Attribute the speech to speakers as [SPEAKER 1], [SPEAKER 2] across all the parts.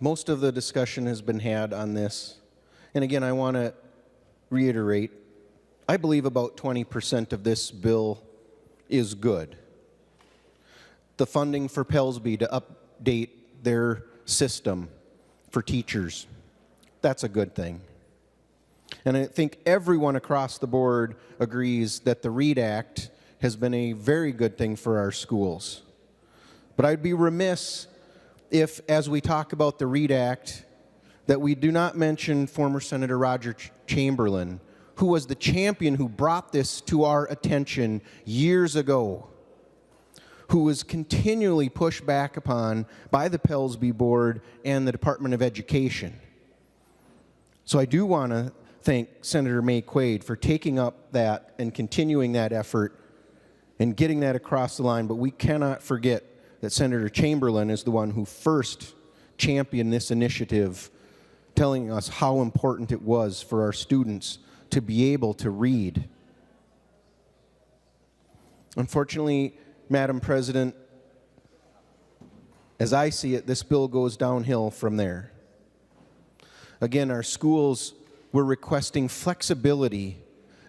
[SPEAKER 1] Most of the discussion has been had on this. And again, I want to reiterate, I believe about 20% of this bill is good. The funding for Pellsby to update their system for teachers, that's a good thing. And I think everyone across the board agrees that the READ Act has been a very good thing for our schools. But I'd be remiss if, as we talk about the READ Act, that we do not mention former Senator Roger Chamberlain, who was the champion who brought this to our attention years ago, who was continually pushed back upon by the Pellsby Board and the Department of Education. So I do want to thank Senator May Quaid for taking up that and continuing that effort and getting that across the line, but we cannot forget that Senator Chamberlain is the one who first championed this initiative, telling us how important it was for our students to be able to read. Unfortunately, Madam President, as I see it, this bill goes downhill from there. Again, our schools were requesting flexibility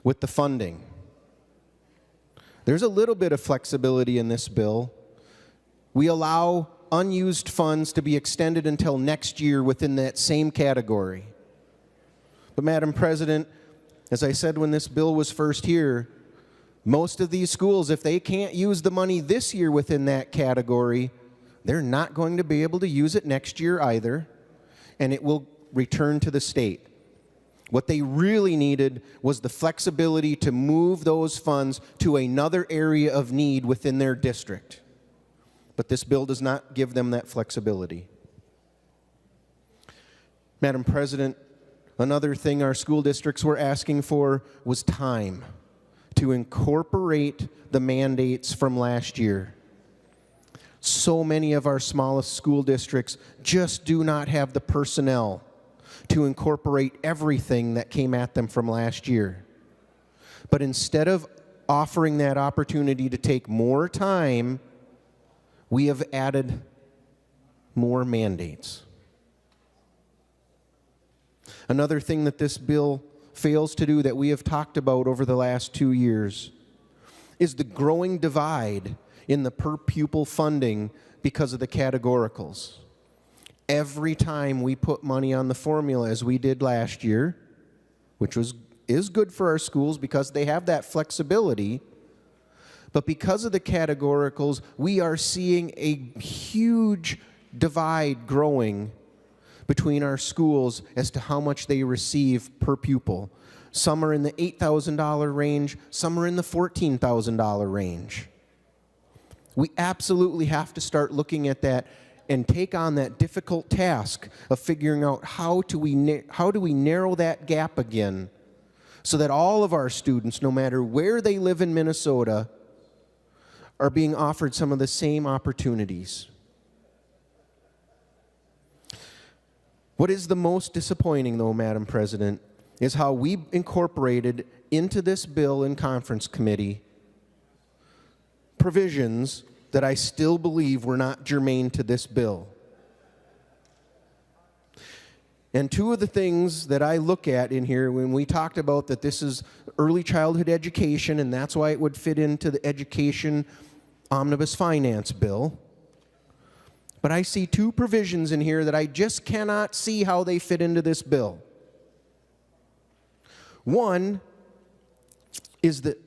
[SPEAKER 1] with the funding. There's a little bit of flexibility in this bill. We allow unused funds to be extended until next year within that same category. But Madam President, as I said when this bill was first here, most of these schools, if they can't use the money this year within that category, they're not going to be able to use it next year either, and it will return to the state. What they really needed was the flexibility to move those funds to another area of need within their district. But this bill does not give them that flexibility. Madam President, another thing our school districts were asking for was time to incorporate the mandates from last year. So many of our smallest school districts just do not have the personnel to incorporate everything that came at them from last year. But instead of offering that opportunity to take more time, we have added more mandates. Another thing that this bill fails to do that we have talked about over the last 2 years is the growing divide in the per pupil funding because of the categoricals. Every time we put money on the formula, as we did last year, which is good for our schools because they have that flexibility, but because of the categoricals, we are seeing a huge divide growing between our schools as to how much they receive per pupil. Some are in the $8,000 range, some are in the $14,000 range. We absolutely have to start looking at that and take on that difficult task of figuring out how do we narrow that gap again so that all of our students, no matter where they live in Minnesota, are being offered some of the same opportunities. What is the most disappointing, though, Madam President, is how we incorporated into this bill in conference committee provisions that I still believe were not germane to this bill. And two of the things that I look at in here when we talked about that this is early childhood education and that's why it would fit into the education omnibus finance bill. But I see two provisions in here that I just cannot see how they fit into this bill. One is that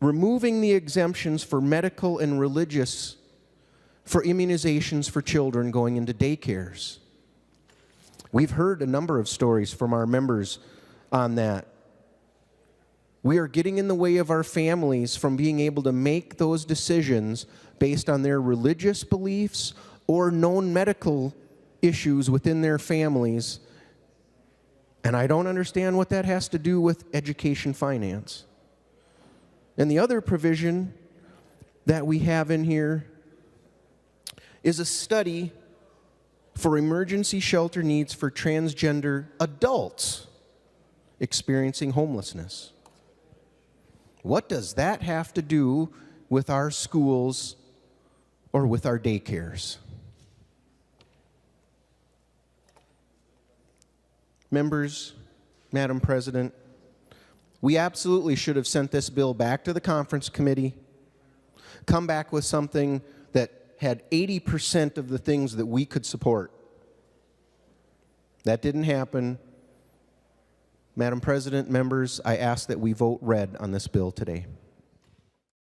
[SPEAKER 1] removing the exemptions for medical and religious for immunizations for children going into daycares. We've heard a number of stories from our members on that. We are getting in the way of our families from being able to make those decisions based on their religious beliefs or known medical issues within their families. And I don't understand what that has to do with education finance. And the other provision that we have in here is a study for emergency shelter needs for transgender adults experiencing homelessness. What does that have to do with our schools or with our daycares? Members, Madam President, we absolutely should have sent this bill back to the conference committee, come back with something that had 80% of the things that we could support. That didn't happen. Madam President, members, I ask that we vote red on this bill today.